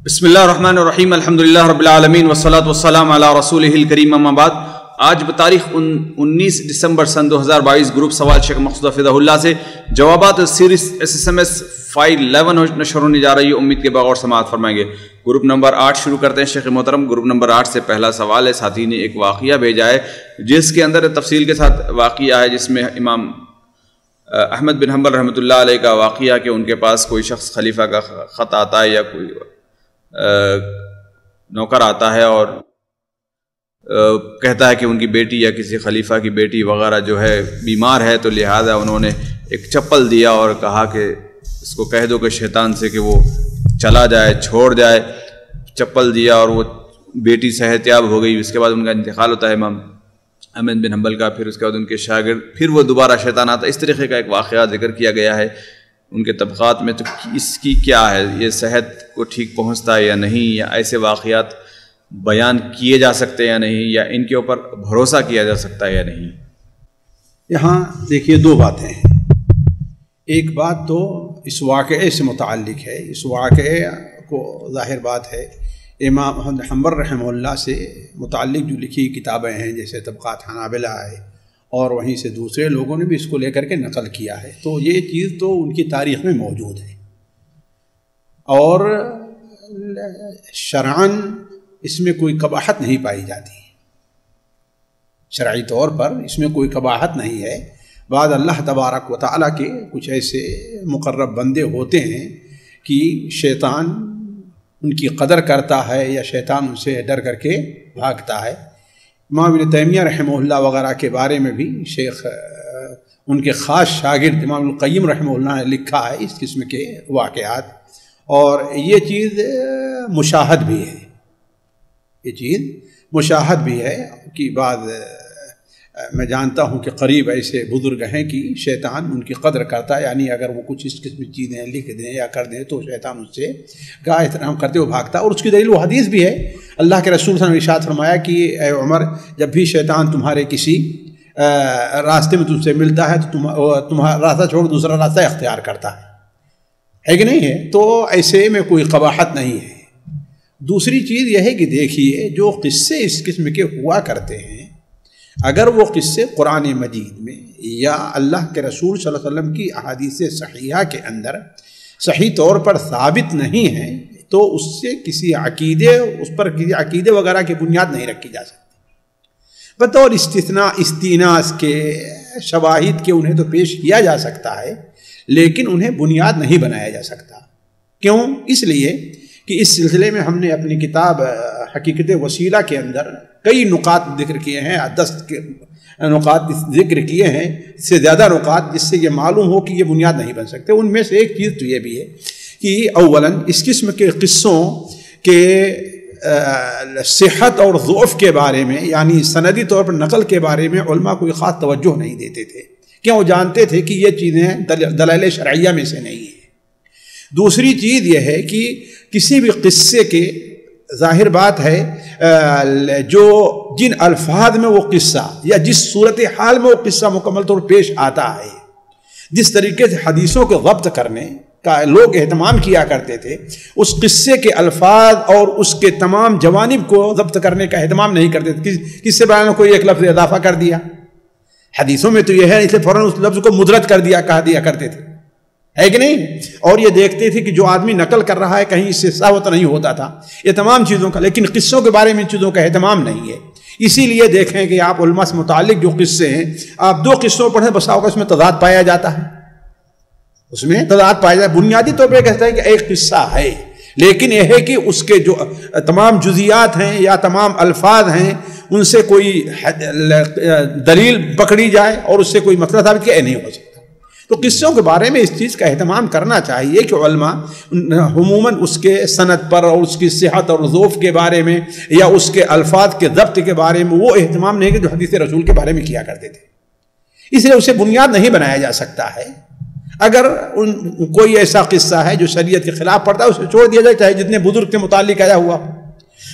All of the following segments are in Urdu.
بسم اللہ الرحمن الرحیم الحمدللہ رب العالمین والصلاة والسلام علی رسولہ الکریم اما بعد۔ آج بتاریخ 19 دسمبر سن 2022 گروپ سوال شیخ مقصود حفظہ اللہ سے جوابات سیریز SMS فائل 11 نشر ہونے جا رہی ہے، امید کے بغور سماعت فرمائیں گے۔ گروپ نمبر 8 شروع کرتے ہیں شیخ محترم۔ گروپ نمبر 8 سے پہلا سوال ہے، ساتھی نے ایک واقعہ بھیجا ہے جس کے اندر تفصیل کے ساتھ واقعہ ہے، جس میں امام احمد بن حنبل رحمۃ اللہ علیہ کا واقعہ کہ ان کے پاس کوئی شخص خلیفہ کا خط آتا ہے یا کوئی نوکر آتا ہے اور کہتا ہے کہ ان کی بیٹی یا کسی خلیفہ کی بیٹی وغیرہ جو ہے بیمار ہے، تو لہٰذا انہوں نے ایک چپل دیا اور کہا کہ اس کو کہہ دو کہ شیطان سے کہ وہ چلا جائے، چھوڑ جائے۔ چپل دیا اور وہ بیٹی صحت یاب ہو گئی۔ اس کے بعد ان کا انتقال ہوتا ہے امام احمد بن حنبل کا، پھر اس کے بعد ان کے شاگرد، پھر وہ دوبارہ شیطان آتا ہے۔ اس طریقے کا ایک واقعہ ذکر کیا گیا ہے ان کے طبقات میں۔ تو اس کی کیا ہے، یہ صحت کو ٹھیک پہنچتا ہے یا نہیں، یا ایسے واقعات بیان کیے جا سکتے ہیں یا نہیں، یا ان کے اوپر بھروسہ کیا جا سکتا ہے یا نہیں؟ یہاں دیکھیے دو باتیں ہیں۔ ایک بات تو اس واقعے سے متعلق ہے، اس واقعے کو ظاہر بات ہے امام احمد بن حنبل رحمہ اللہ سے متعلق جو لکھی کتابیں ہیں، جیسے طبقات حنابلہ ہے، اور وہیں سے دوسرے لوگوں نے بھی اس کو لے کر کے نقل کیا ہے، تو یہ چیز تو ان کی تاریخ میں موجود ہے، اور شرعاً اس میں کوئی قباحت نہیں پائی جاتی، شرعی طور پر اس میں کوئی قباحت نہیں ہے۔ بعد اللہ تبارک و تعالیٰ کے کچھ ایسے مقرب بندے ہوتے ہیں کہ شیطان ان کی قدر کرتا ہے یا شیطان ان سے ڈر کر کے بھاگتا ہے۔ امام ابن تیمیہ رحمہ اللہ وغیرہ کے بارے میں بھی شیخ ان کے خاص شاگرد امام القیم رحمہ اللہ نے لکھا ہے اس قسم کے واقعات، اور یہ چیز مشاہد بھی ہے، یہ چیز مشاہد بھی ہے کہ بعض میں جانتا ہوں کہ قریب ایسے بزرگ ہیں کہ شیطان ان کی قدر کرتا ہے، یعنی اگر وہ کچھ اس قسم کی چیزیں لکھ دیں یا کر دیں تو شیطان اس سے کا احترام کرتے ہوئے بھاگتا ہے۔ اور اس کی دلیل وہ حدیث بھی ہے، اللہ کے رسول صلی اللہ علیہ وسلم نے ارشاد فرمایا کہ اے عمر، جب بھی شیطان تمہارے کسی راستے میں تم سے ملتا ہے تو تمہارا راستہ چھوڑ دوسرا راستہ اختیار کرتا ہے کہ نہیں ہے؟ تو ایسے میں کوئی قباحت نہیں ہے۔ دوسری چیز یہ ہے کہ دیکھیے جو قصے اس قسم کے ہوا کرتے ہیں، اگر وہ قصے قرآن مجید میں یا اللہ کے رسول صلی اللہ علیہ وسلم کی احادیث صحیحہ کے اندر صحیح طور پر ثابت نہیں ہیں، تو اس سے کسی عقیدے، اس پر کسی عقیدے وغیرہ کی بنیاد نہیں رکھی جا سکتی۔ بطور استثناء کے شواہد کے انہیں تو پیش کیا جا سکتا ہے، لیکن انہیں بنیاد نہیں بنایا جا سکتا۔ کیوں؟ اس لیے کہ اس سلسلے میں ہم نے اپنی کتاب حقیقت وسیلہ کے اندر کئی نقاط ذکر کیے ہیں، 10 نقاط ذکر کیے ہیں، اس سے زیادہ نقاط، جس سے یہ معلوم ہو کہ یہ بنیاد نہیں بن سکتے۔ ان میں سے ایک چیز تو یہ بھی ہے کہ اولاً اس قسم کے قصوں کے صحت اور ضعف کے بارے میں، یعنی سندی طور پر نقل کے بارے میں علماء کوئی خاص توجہ نہیں دیتے تھے، کیوں؟ وہ جانتے تھے کہ یہ چیزیں دلائل شرعیہ میں سے نہیں ہیں۔ دوسری چیز یہ ہے کہ کسی بھی قصے کے ظاہر بات ہے جو جن الفاظ میں وہ قصہ یا جس صورتحال میں وہ قصہ مکمل طور پیش آتا ہے، جس طریقے سے حدیثوں کے ضبط کرنے کا لوگ اہتمام کیا کرتے تھے، اس قصے کے الفاظ اور اس کے تمام جوانب کو ضبط کرنے کا اہتمام نہیں کرتے تھے۔ کس سے بیان میں کوئی ایک لفظ اضافہ کر دیا، حدیثوں میں تو یہ ہے، اس لیے فوراً اس لفظ کو مدرج کر دیا، کہہ دیا کرتے تھے، ہے کہ نہیں؟ اور یہ دیکھتے تھے کہ جو آدمی نقل کر رہا ہے کہیں اس سے ثابت نہیں ہوتا تھا یہ تمام چیزوں کا، لیکن قصوں کے بارے میں ان چیزوں کا اہتمام نہیں ہے۔ اسی لیے دیکھیں کہ آپ علماء سے متعلق جو قصے ہیں، آپ 2 قصوں پڑھیں، بس اوقات اس میں تضاد پایا جاتا ہے، اس میں تضاد پایا جاتا ہے۔ بنیادی طور پر کہتا ہے کہ ایک قصہ ہے، لیکن یہ ہے کہ اس کے جو تمام جزیات ہیں یا تمام الفاظ ہیں، ان سے کوئی دلیل پکڑی جائے اور اس سے کوئی مسئلہ ثابت کیا نہیں ہو سکتا۔ تو قصوں کے بارے میں اس چیز کا اہتمام کرنا چاہیے کہ علماء عموماً اس کے سند پر اور اس کی صحت اور ضعف کے بارے میں یا اس کے الفاظ کے ضبط کے بارے میں وہ اہتمام نہیں کہ جو حدیث رسول کے بارے میں کیا کرتے تھے، اس لیے اسے بنیاد نہیں بنایا جا سکتا ہے۔ اگر کوئی ایسا قصہ ہے جو شریعت کے خلاف پڑتا ہے، اسے چھوڑ دیا جائے، چاہے جتنے بزرگ کے متعلق آیا ہوا،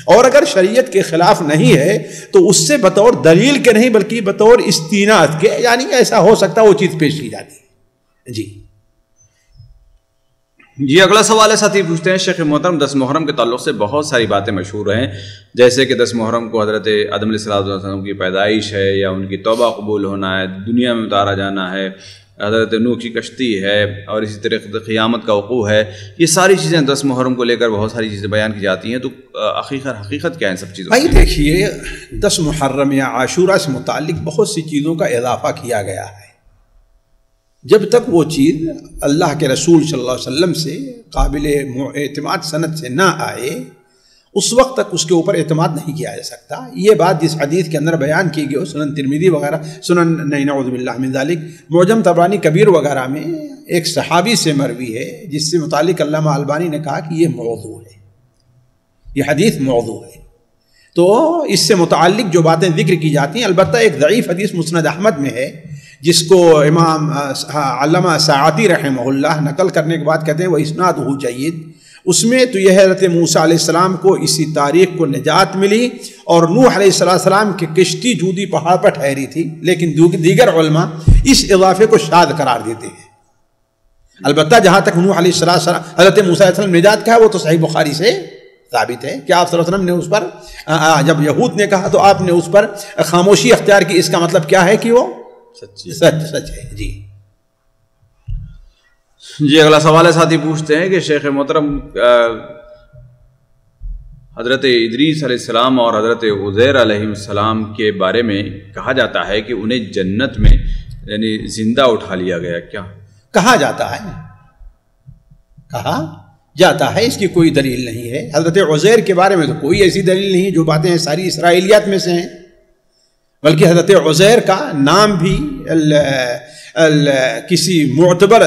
اور اگر شریعت کے خلاف نہیں ہے تو اس سے بطور دلیل کے نہیں بلکہ بطور استناد کے، یعنی ایسا ہو سکتا ہے وہ چیز پیش کی جاتی ہے۔ جی جی اگلا سوال ہے ساتھی پوچھتے ہیں شیخ محترم 10 محرم کے تعلق سے بہت ساری باتیں مشہور ہیں، جیسے کہ 10 محرم کو حضرت آدم علیہ السلام کی پیدائش ہے، یا ان کی توبہ قبول ہونا ہے، دنیا میں اتارا جانا ہے، حضرت نوح کی کشتی ہے، اور اسی طرح قیامت کا وقوع ہے. یہ ساری چیزیں 10 محرم کو لے کر بہت ساری چیزیں بیان کی جاتی ہیں. تو حقیقت کیا ہے ان سب چیزوں بھائی دیکھیے 10 محرم یا عاشورہ سے متعلق بہت سی چیزوں کا اضافہ کیا گیا ہے. جب تک وہ چیز اللہ کے رسول صلی اللہ علیہ وسلم سے قابل اعتماد سند سے نہ آئے اس وقت تک اس کے اوپر اعتماد نہیں کیا جا سکتا. یہ بات جس حدیث کے اندر بیان کی گئی سنن ترمذی وغیرہ، سنن نہیں نعوذ باللہ من ذالک، معجم طبرانی کبیر وغیرہ میں ایک صحابی سے مروی ہے جس سے متعلق علامہ البانی نے کہا کہ یہ موضوع ہے، یہ حدیث موضوع ہے. تو اس سے متعلق جو باتیں ذکر کی جاتی ہیں، البتہ ایک ضعیف حدیث مسند احمد میں ہے جس کو امام علامہ ساعتی رحمہ اللہ نقل کرنے کے بعد کہتے ہیں وہ اسنادہ جید. اس میں تو یہ حضرت موسیٰ علیہ السلام کو اسی تاریخ کو نجات ملی اور نوح علیہ السلام کی کشتی جودی پہاڑ پر ٹھہری تھی، لیکن دیگر علماء اس اضافے کو شاذ قرار دیتے ہیں. البتہ جہاں تک نوح علیہ السلام حضرت موسیٰ علیہ السلام نجات کا ہے وہ تو صحیح بخاری سے ثابت ہے کہ آپ صلی اللہ علیہ وسلم نے اس پر جب یہود نے کہا تو آپ نے اس پر خاموشی اختیار کی. اس کا مطلب کیا ہے کہ وہ سچ ہے. جی اگلا سوال ہے ساتھی پوچھتے ہیں کہ شیخ محترم حضرت ادریس علیہ السلام اور حضرت عزیر علیہ السلام کے بارے میں کہا جاتا ہے کہ انہیں جنت میں یعنی زندہ اٹھا لیا گیا، کیا کہا جاتا ہے؟ کہا جاتا ہے، اس کی کوئی دلیل نہیں ہے. حضرت عزیر کے بارے میں تو کوئی ایسی دلیل نہیں، جو باتیں ہیں ساری اسرائیلیات میں سے ہیں، بلکہ حضرت عزیر کا نام بھی کسی معتبر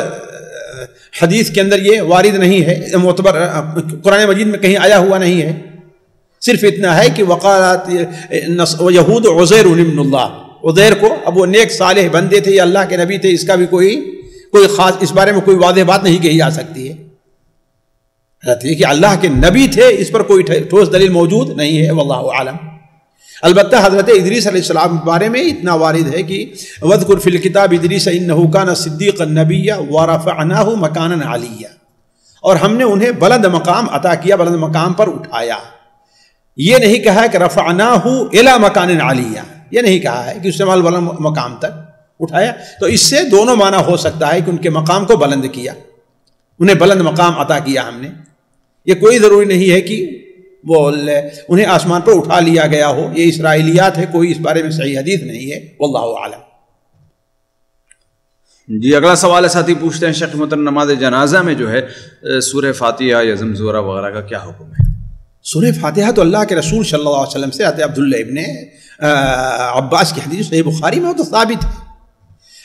حدیث کے اندر یہ وارد نہیں ہے، معتبر قرآن مجید میں کہیں آیا ہوا نہیں ہے. صرف اتنا ہے کہ وقالت یہود عزیر ابن اللہ، عزیر کو اب وہ نیک صالح بندے تھے یا اللہ کے نبی تھے، اس کا بھی کوئی خاص اس بارے میں کوئی واضح بات نہیں کہی جا سکتی ہے. کہ اللہ کے نبی تھے اس پر کوئی ٹھوس دلیل موجود نہیں ہے، واللہ اعلم. البتہ حضرت ادریس علیہ السلام کے بارے میں اتنا وارد ہے کہ وَذْكُرْ فِي الْكِتَابِ إِدْرِيسَ إِنَّهُ كَانَ صِدِّيقًا نَبِيًّا وَرَفَعْنَاهُ مَكَانًا عَلِيًّا، اور ہم نے انہیں بلند مقام عطا کیا، بلند مقام پر اٹھایا. یہ نہیں کہا کہ رفعناہ الی مکان علیہ، یہ نہیں کہا ہے کہ اس سے بلند مقام تک اٹھایا. تو اس سے دونوں معنی ہو سکتا ہے کہ ان کے مقام کو بلند کیا، انہیں بلند مقام عطا کیا ہم نے. یہ کوئی ضروری نہیں ہے کہ وہ انہیں آسمان پر اٹھا لیا گیا ہو، یہ اسرائیلیات ہے، کوئی اس بارے میں صحیح حدیث نہیں ہے، واللہ اعلم. جی اگلا سوال ہے ساتھی پوچھتے ہیں شیخ محترم نماز جنازہ میں جو ہے سورہ فاتحہ یا زمزورہ وغیرہ کا کیا حکم ہے؟ سورہ فاتحہ تو اللہ کے رسول صلی اللہ علیہ وسلم سے حضرت عبداللہ ابن عباس کی حدیث صحیح بخاری میں تو ثابت ہے.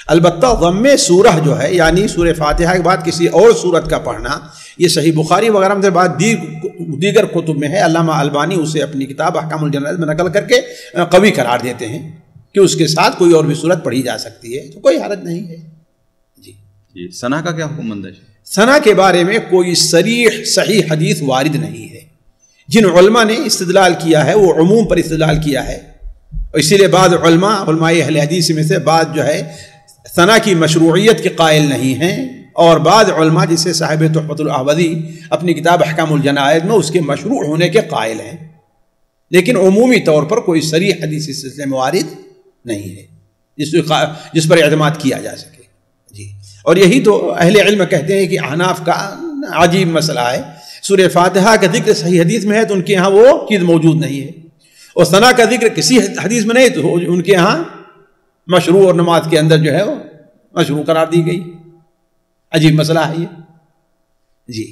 البتہ ضم سورہ جو ہے یعنی سورہ فاتحہ کے بعد کسی اور سورت کا پڑھنا، یہ صحیح بخاری وغیرہ میں بعد دیگر کتب میں ہے. علامہ البانی اسے اپنی کتاب احکام الجنائز میں نقل کر کے قوی قرار دیتے ہیں کہ اس کے ساتھ کوئی اور بھی سورت پڑھی جا سکتی ہے، تو کوئی حرج نہیں ہے. جی ثنا کا کیا حکم ہے؟ ثنا کے بارے میں کوئی صریح صحیح حدیث وارد نہیں ہے. جن علماء نے استدلال کیا ہے وہ عموم پر استدلال کیا ہے، اور اسی لیے بعض علماء اہل حدیث میں سے بعض جو ہے ثنا کی مشروعیت کے قائل نہیں ہیں، اور بعض علماء جسے صاحب تحفۃ الاحوذی اپنی کتاب احکام الجنائز میں اس کے مشروع ہونے کے قائل ہیں. لیکن عمومی طور پر کوئی صریح حدیث اس سلسلے میں وارد نہیں ہے جس پر اعتماد کیا جا سکے. جی اور یہی تو اہل علم کہتے ہیں کہ احناف کا عجیب مسئلہ ہے، سورہ فاتحہ کا ذکر صحیح حدیث میں ہے تو ان کے ہاں وہ چیز موجود نہیں ہے، اور ثنا کا ذکر کسی حدیث میں نہیں تو ان کے ہاں مشروع اور نماز کے اندر جو ہے وہ مشروع قرار دی گئی. عجیب مسئلہ ہے یہ. جی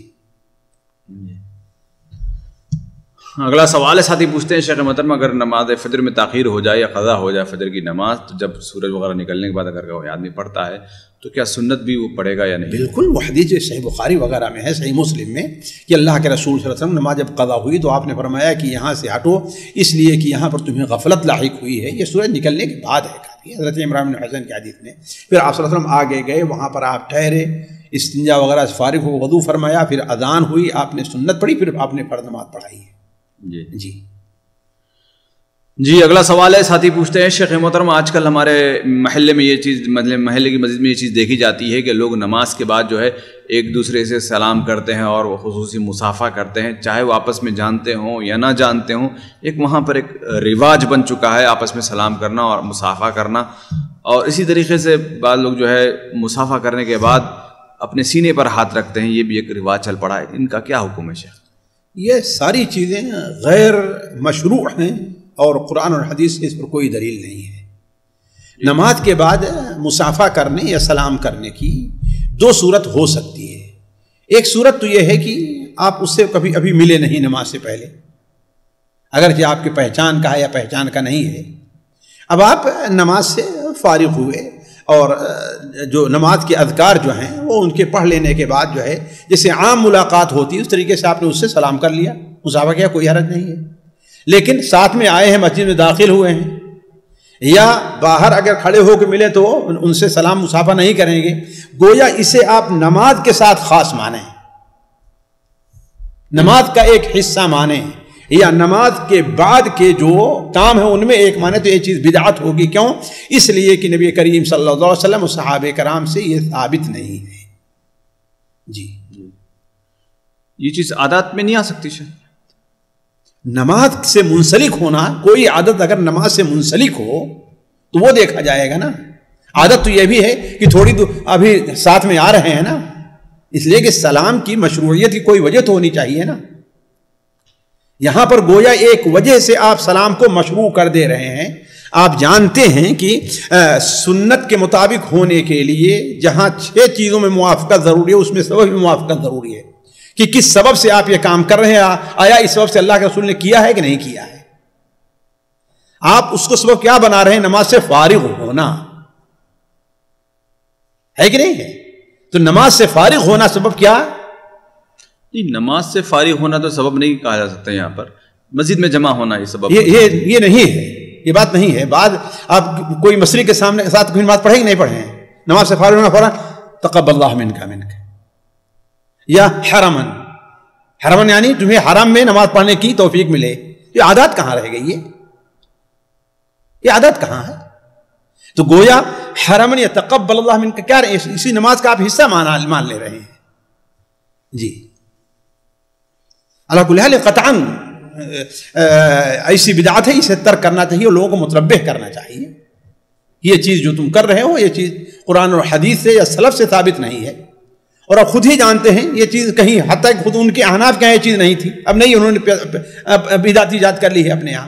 اگلا سوال ہے ساتھی پوچھتے ہیں شیخ محترم اگر نماز فجر میں تاخیر ہو جائے یا قضا ہو جائے فجر کی نماز، تو جب سورج وغیرہ نکلنے کے بعد اگر کوئی آدمی پڑھتا ہے تو کیا سنت بھی وہ پڑھے گا یا نہیں؟ بالکل، وہ حدیث صحیح بخاری وغیرہ میں ہے، صحیح مسلم میں، کہ اللہ کے رسول صلی اللہ علیہ وسلم نماز جب قضا ہوئی تو آپ نے فرمایا کہ یہاں سے ہٹو اس لیے کہ یہاں پر تمہیں غفلت لاحق ہوئی ہے. یہ سورج نکلنے کے بعد ہے کافی، حضرت عمران بن حسین کی حدیث میں. پھر آپ صلی اللہ علیہ وسلم آگے گئے، وہاں پر آپ ٹھہرے، استنجا وغیرہ سے فارغ ہو وضو فرمایا، پھر اذان ہوئی، آپ نے سنت پڑھی، پھر آپ نے فرض نماز پڑھائی ہے. جی جی اگلا سوال ہے، ساتھی پوچھتے ہیں شیخ محترم آج کل ہمارے محلے میں یہ چیز، مطلب محلے کی مسجد میں یہ چیز دیکھی جاتی ہے کہ لوگ نماز کے بعد جو ہے ایک دوسرے سے سلام کرتے ہیں اور وہ خصوصی مصافحہ کرتے ہیں، چاہے وہ آپس میں جانتے ہوں یا نہ جانتے ہوں، ایک وہاں پر ایک رواج بن چکا ہے آپس میں سلام کرنا اور مصافحہ کرنا. اور اسی طریقے سے بعض لوگ جو ہے مصافحہ کرنے کے بعد اپنے سینے پر ہاتھ رکھتے ہیں، یہ بھی ایک رواج چل پڑا ہے، ان کا کیا حکم ہے شیخ؟ یہ ساری چیزیں غیر مشروع ہیں اور قرآن اور حدیث سے اس پر کوئی دلیل نہیں ہے. نماز کے بعد مصافحہ کرنے یا سلام کرنے کی دو صورت ہو سکتی ہے. ایک صورت تو یہ ہے کہ آپ اس سے کبھی ابھی ملے نہیں نماز سے پہلے، اگرچہ آپ کی پہچان کا ہے یا پہچان کا نہیں ہے. اب آپ نماز سے فارغ ہوئے اور جو نماز کے اذکار جو ہیں وہ ان کے پڑھ لینے کے بعد جو ہے جیسے عام ملاقات ہوتی ہے اس طریقے سے آپ نے اس سے سلام کر لیا، مصافحہ کیا، کوئی حرج نہیں ہے. لیکن ساتھ میں آئے ہیں، مسجد میں داخل ہوئے ہیں یا باہر اگر کھڑے ہو کے ملے تو ان سے سلام مصافحہ نہیں کریں گے، گویا اسے آپ نماز کے ساتھ خاص مانیں، نماز کا ایک حصہ مانیں، یا نماز کے بعد کے جو کام ہیں ان میں ایک مانے تو یہ چیز بدعت ہوگی. کیوں؟ اس لیے کہ نبی کریم صلی اللہ علیہ وسلم اور صحابہ کرام سے یہ ثابت نہیں ہے. جی یہ چیز عادات میں نہیں آ سکتی شاید؟ نماز سے منسلک ہونا، کوئی عادت اگر نماز سے منسلک ہو تو وہ دیکھا جائے گا نا. عادت تو یہ بھی ہے کہ تھوڑی ابھی ساتھ میں آ رہے ہیں نا، اس لیے کہ سلام کی مشروعیت کی کوئی وجہ تو ہونی چاہیے نا. یہاں پر گویا ایک وجہ سے آپ سلام کو مشروع کر دے رہے ہیں. آپ جانتے ہیں کہ سنت کے مطابق ہونے کے لیے جہاں 6 چیزوں میں موافقت ضروری ہے اس میں سبب بھی موافقت ضروری ہے کہ کس سبب سے آپ یہ کام کر رہے ہیں. آیا اس سبب سے اللہ کے رسول نے کیا ہے کہ نہیں کیا ہے؟ آپ اس کو سبب کیا بنا رہے ہیں؟ نماز سے فارغ ہونا ہے کہ نہیں ہے؟ تو نماز سے فارغ ہونا سبب کیا؟ نماز سے فارغ ہونا تو سبب نہیں کہا جا سکتا. یہاں پر مسجد میں جمع ہونا یہ سبب، یہ نہیں ہے، یہ بات نہیں ہے. بعد آپ کوئی مصری کے سامنے ساتھ کوئی نماز پڑھے کہ نہیں پڑھے ہیں؟ نماز سے فارغ ہونا فوراً تقبل اللہ منک یا حرمن یعنی تمہیں حرم میں نماز پڑھنے کی توفیق ملے. یہ عادت کہاں رہ گئی ہے؟ یہ عادت کہاں ہے؟ تو گویا حرمن یا تقبل اللہ منک کیا اسی نماز کا آپ حصہ مان لے رہے ہیں. جی اللہ کل حال قطعاً ایسی بدعت ہے، اسے ترک کرنا چاہیے اور لوگوں کو متنبہ کرنا چاہیے. یہ چیز جو تم کر رہے ہو یہ چیز قرآن اور حدیث سے یا سلف سے ثابت نہیں ہے. اور اب خود ہی جانتے ہیں یہ چیز کہیں حتیٰ کہ خود ان کے احناف کے یہ چیز نہیں تھی، اب نہیں انہوں نے بدعت ایجاد کر لی ہے اپنے یہاں.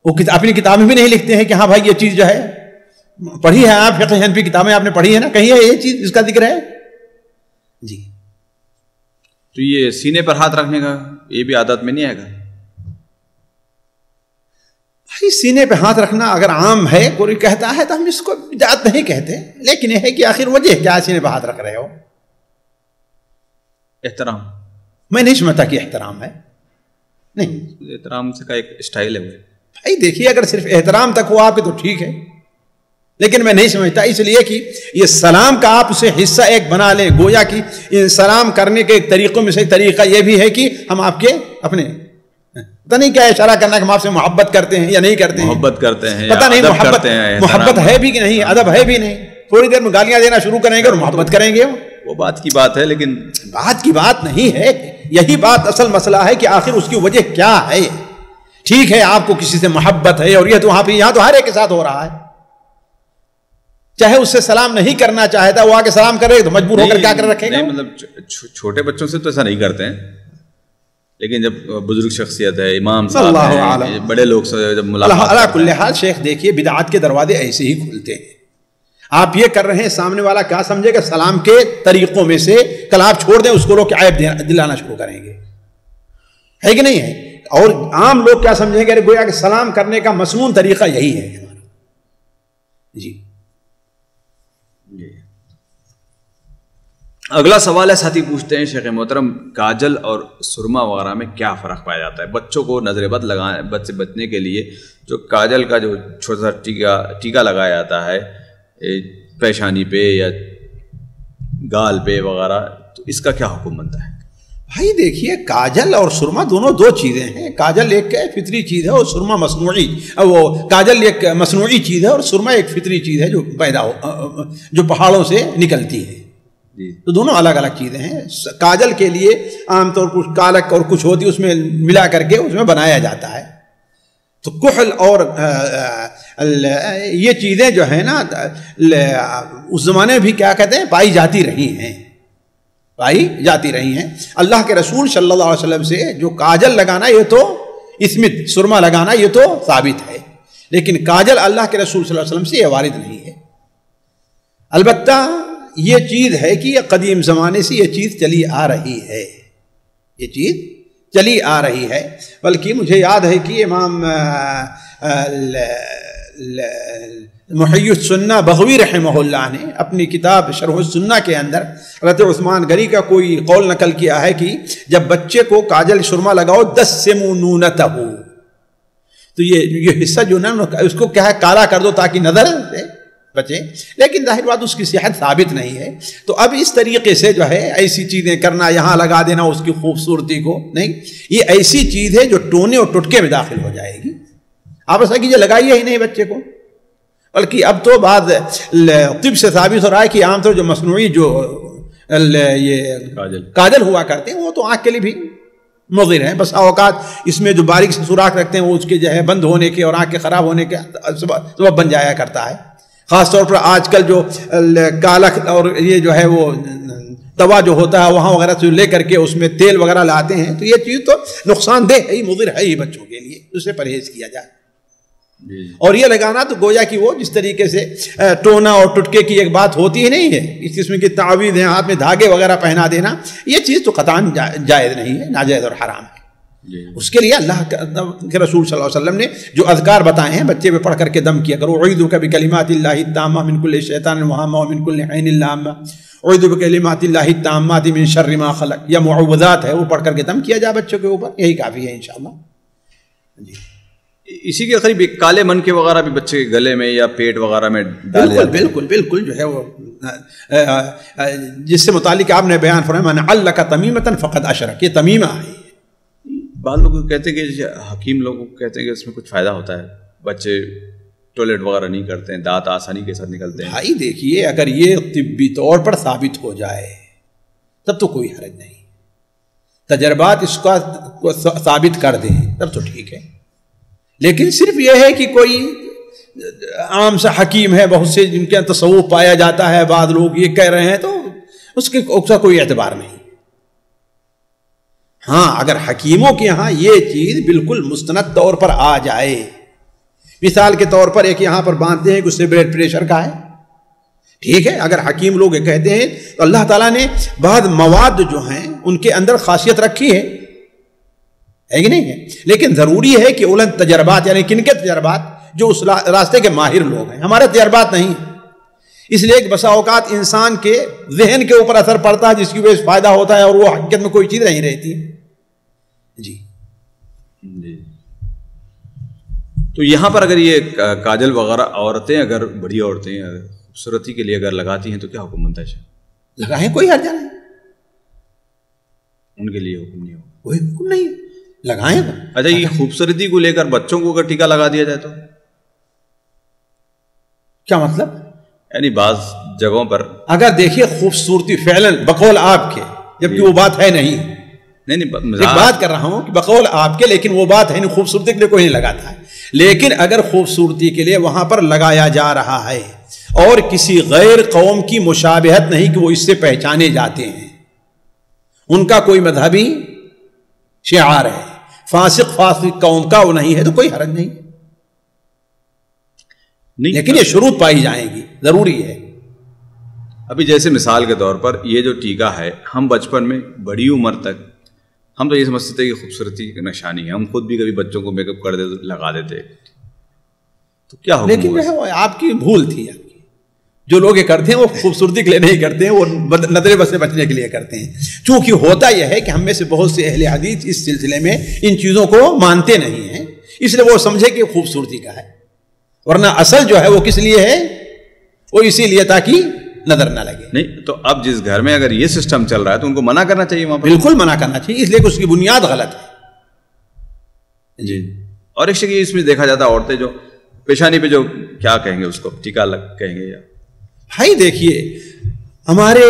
وہ اپنی کتابیں بھی نہیں لکھتے ہیں کہ ہاں بھائی یہ چیز جو ہے پڑھی ہے آپ، فقہ حنفی کتابیں آپ نے پڑھی ہے نا، کہیں ہے یہ چیز اس کا ذکر ہے؟ جی تو یہ سینے پر ہاتھ رکھنے کا یہ بھی عادت میں نہیں آئے گا؟ بھائی سینے پہ ہاتھ رکھنا اگر عام ہے، کوئی کہتا ہے تو ہم اس کو بدعت نہیں کہتے، لیکن یہ ہے کہ آخر وجہ کیا سینے پہ ہاتھ رکھ رہے ہو؟ احترام. میں نہیں سمجھتا کہ احترام ہے. نہیں، احترام سے کا ایک اسٹائل ہے. بھائی دیکھیے اگر صرف احترام تک ہو آپ کے تو ٹھیک ہے، لیکن میں نہیں سمجھتا. اس لیے کہ یہ سلام کا آپ اسے حصہ ایک بنا لیں، گویا کہ سلام کرنے کے ایک طریقوں میں سے ایک طریقہ یہ بھی ہے کہ ہم آپ کے اپنے پتہ نہیں کیا اشارہ کرنا کہ ہم آپ سے محبت کرتے ہیں یا نہیں کرتے ہیں، محبت کرتے ہیں پتہ نہیں محبت ہے بھی کہ نہیں، ادب ہے بھی نہیں. تھوڑی دیر میں گالیاں دینا شروع کریں گے اور محبت کریں گے. وہ بات کی بات ہے، لیکن بات کی بات نہیں ہے. یہی بات اصل مسئلہ ہے کہ آخر اس کی وجہ کیا ہے. ٹھیک ہے آپ کو کسی سے محبت ہے اور یہ تو وہاں پہ یہاں تو ہر ایک کے ساتھ ہو رہا ہے، چاہے اس سے سلام نہیں کرنا چاہتا وہ آ کے سلام کرے تو مجبور ہو کر کیا کر رکھے گا. مطلب چھوٹے بچوں سے تو ایسا نہیں کرتے ہیں، لیکن جب بزرگ شخصیت ہے، امام صاحب ہیں، بڑے لوگ سے جب ملاقات اللہ کل حال شیخ دیکھیے بدعات کے دروازے ایسے ہی کھلتے ہیں. آپ یہ کر رہے ہیں، سامنے والا کیا سمجھے گا سلام کے طریقوں میں سے کل آپ چھوڑ دیں اس کو لوگ عیب دلانا شروع کریں گے، ہے کہ نہیں ہے؟ اور عام لوگ کیا سمجھیں گے گویا کہ سلام کرنے کا مسنون طریقہ یہی ہے ہمارا. جی اگلا سوال ہے، ساتھی پوچھتے ہیں شیخ محترم کاجل اور سرما وغیرہ میں کیا فرق پایا جاتا ہے؟ بچوں کو نظر بد سے بچنے کے لیے جو کاجل کا جو چھوٹا سا ٹیکا لگایا جاتا ہے پیشانی پہ یا گال پہ وغیرہ، تو اس کا کیا حکم بنتا ہے؟ بھائی دیکھیے کاجل اور سرما دونوں دو چیزیں ہیں. کاجل ایک فطری چیز ہے اور سرما مصنوعی, وہ کاجل ایک مصنوعی چیز ہے اور سرما ایک فطری چیز ہے جو پیدا ہو, جو پہاڑوں سے نکلتی ہے. تو دونوں الگ الگ چیزیں ہیں. کاجل کے لیے عام طور پر کالک اور کچھ ہوتی ہے, اس میں ملا کر کے اس میں بنایا جاتا ہے. تو کحل اور یہ چیزیں جو ہیں نا اس زمانے میں بھی کیا کہتے ہیں پائی جاتی رہی ہیں, پائی جاتی رہی ہیں. اللہ کے رسول صلی اللہ علیہ وسلم سے جو کاجل لگانا یہ تو اسمت سرما لگانا یہ تو ثابت ہے, لیکن کاجل اللہ کے رسول صلی اللہ علیہ وسلم سے یہ وارد نہیں ہے. البتہ یہ چیز ہے کہ یہ قدیم زمانے سے یہ چیز چلی آ رہی ہے, یہ چیز چلی آ رہی ہے. بلکہ مجھے یاد ہے کہ امام محی السنہ بغوی رحمہ اللہ نے اپنی کتاب شرح السنہ کے اندر حضرت عثمان غنی کا کوئی قول نقل کیا ہے کہ جب بچے کو کاجل سرما لگاؤ دسموا نونتہ, تو یہ حصہ جو نا اس کو کیا ہے کالا کر دو تاکہ نظر سے بچے, لیکن ظاہر بات اس کی صحت ثابت نہیں ہے. تو اب اس طریقے سے جو ہے ایسی چیزیں کرنا, یہاں لگا دینا اس کی خوبصورتی کو نہیں, یہ ایسی چیز ہے جو ٹونے اور ٹٹکے میں داخل ہو جائے گی. آپ ایسا کیجیے لگائیے ہی نہیں بچے کو. بلکہ اب تو بعد طب سے ثابت ہو رہا ہے کہ عام طور جو مصنوعی جو یہ کاجل ہوا کرتے ہیں وہ تو آنکھ کے لیے بھی مضر ہیں. بس اوقات اس میں جو باریک سے سوراخ رکھتے ہیں وہ اس کے جو ہے بند ہونے کے اور آنکھ کے خراب ہونے کے سبب بن جایا کرتا ہے. خاص طور پر آج کل جو کالک اور یہ جو ہے وہ توا جو ہوتا ہے وہاں وغیرہ سے لے کر کے اس میں تیل وغیرہ لاتے ہیں, تو یہ چیز تو نقصان دہ ہے ہی, مضر ہے ہی بچوں کے لیے, اس سے پرہیز کیا جائے. اور یہ لگانا تو گویا کہ وہ جس طریقے سے ٹونا اور ٹٹکے کی ایک بات ہوتی ہی نہیں ہے, اس قسم کی تعویذ ہیں, ہاتھ میں دھاگے وغیرہ پہنا دینا, یہ چیز تو قطعاً جائز نہیں ہے, ناجائز اور حرام ہے. اس کے لیے اللہ کے رسول صلی اللہ علیہ وسلم نے جو اذکار بتائے ہیں بچے پہ پڑھ کر کے دم کیا کرو. اعوذ بکلمات اللہ التامات من کل شیطان وہمہ ومن کل عین لامہ, اعوذ بکلمات اللہ التامات من شر ما خلق. یہ معوذات ہے, وہ پڑھ کر کے دم کیا جائے بچوں کے اوپر, یہی کافی ہے انشاءاللہ. جی اسی کے قریب ایک کالے من کے وغیرہ بھی بچے کے گلے میں یا پیٹ وغیرہ میں ڈالے جاتے ہیں. بالکل بالکل جو ہے وہ جس سے متعلق آپ نے بیان فرمایا من علق تمیمۃ فقد اشرک, یہ تمیمہ ہے. بعض لوگ کہتے ہیں کہ حکیم لوگ کہتے ہیں کہ اس میں کچھ فائدہ ہوتا ہے, بچے ٹوائلٹ وغیرہ نہیں کرتے ہیں, دانت آسانی کے ساتھ نکلتے ہیں. بھائی دیکھیے اگر یہ طبی طور پر ثابت ہو جائے تب تو کوئی حرج نہیں, تجربات اس کا ثابت کر دیں تب تو ٹھیک ہے. لیکن صرف یہ ہے کہ کوئی عام سا حکیم ہے, بہت سے جن کے تصوف پایا جاتا ہے, بعض لوگ یہ کہہ رہے ہیں, تو اس کا کوئی اعتبار نہیں. ہاں اگر حکیموں کے یہاں یہ چیز بالکل مستند طور پر آ جائے, مثال کے طور پر ایک یہاں پر باندھتے ہیں کہ اس سے بلڈ پریشر کا ہے, ٹھیک ہے, اگر حکیم لوگ یہ کہتے ہیں تو اللہ تعالیٰ نے بعض مواد جو ہیں ان کے اندر خاصیت رکھی ہے کہ نہیں ہے, لیکن ضروری ہے کہ اولن تجربات, یعنی کن کے تجربات, جو اس راستے کے ماہر لوگ ہیں, ہمارے تجربات نہیں. اس لیے کہ بسا اوقات انسان کے ذہن کے اوپر اثر پڑتا ہے جس کی وجہ سے فائدہ ہوتا ہے اور وہ حقیقت میں کوئی چیز نہیں رہتی. جی تو یہاں پر اگر یہ کاجل وغیرہ عورتیں, اگر بڑی عورتیں خوبصورتی کے لیے اگر لگاتی ہیں تو کیا حکم بنتا ہے؟ لگائیں, کوئی حرج نہیں, ان کے لیے حکم نہیں ہوگا, کوئی حکم نہیں, لگائیں. اچھا یہ خوبصورتی کو لے کر بچوں کو اگر ٹیکا لگا دیا جائے تو کیا مطلب؟ یعنی بعض جگہوں پر اگر دیکھیے خوبصورتی فعلاً بقول آپ کے, جبکہ وہ بات ہے نہیں, ایک بات کر رہا ہوں کہ بقول آپ کے, لیکن وہ بات ہے نہیں, خوبصورتی کے لیے کوئی نہیں لگاتا ہے. لیکن اگر خوبصورتی کے لیے وہاں پر لگایا جا رہا ہے اور کسی غیر قوم کی مشابہت نہیں کہ وہ اس سے پہچانے جاتے ہیں, ان کا کوئی مذہبی شعار ہے, فاسق قوم کا وہ نہیں ہے, تو کوئی حرج نہیں. لیکن یہ شروط پائی جائیں گی, ضروری ہے. ابھی جیسے مثال کے طور پر یہ جو ٹیکا ہے, ہم بچپن میں بڑی عمر تک ہم تو یہ سمجھتے تھے کہ خوبصورتی کی نشانی ہے, ہم خود بھی کبھی بچوں کو میک اپ کر دیتے لگا دیتے, تو کیا حکم؟ لیکن جو ہے آپ کی بھول تھی, آپ کی جو لوگ یہ کرتے ہیں وہ خوبصورتی کے لیے نہیں کرتے ہیں, وہ نظر بد سے بچنے کے لیے کرتے ہیں. چونکہ ہوتا یہ ہے کہ ہم میں سے بہت سے اہل حدیث اس سلسلے میں ان چیزوں کو مانتے نہیں ہیں, اس لیے وہ سمجھے کہ خوبصورتی کا ہے, ورنہ اصل جو ہے وہ کس لیے ہے, وہ اسی لیے تاکہ نظر نہ لگے. نہیں تو اب جس گھر میں اگر یہ سسٹم چل رہا ہے تو ان کو منع کرنا چاہیے وہاں پر. بالکل منع کرنا چاہیے، اس لیے کہ اس کی بنیاد غلط ہے. جی. اور ایک شکل اس میں دیکھا جاتا ہے عورتیں جو پیشانی پہ جو کیا کہیں گے اس کو ٹیکا کہیں گے یا بھائی دیکھیے ہمارے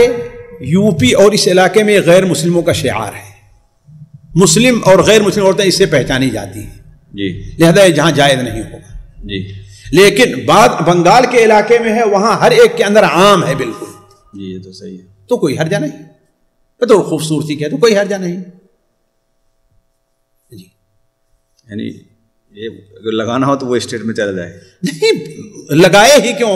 یو پی اور اس علاقے میں غیر مسلموں کا شعار ہے، مسلم اور غیر مسلم عورتیں اس سے پہچانی جاتی ہیں. جی. لہذا یہ جہاں جائز نہیں ہوگا. جی. لیکن بعد بنگال کے علاقے میں ہے، وہاں ہر ایک کے اندر عام ہے بالکل. جی یہ تو صحیح ہے. تو کوئی حرجہ نہیں، تو خوبصورتی کے تو کوئی حرجہ نہیں. جی. یعنی یہ اگر لگانا ہو تو وہ اسٹیٹ میں چلا جائے. نہیں لگائے ہی کیوں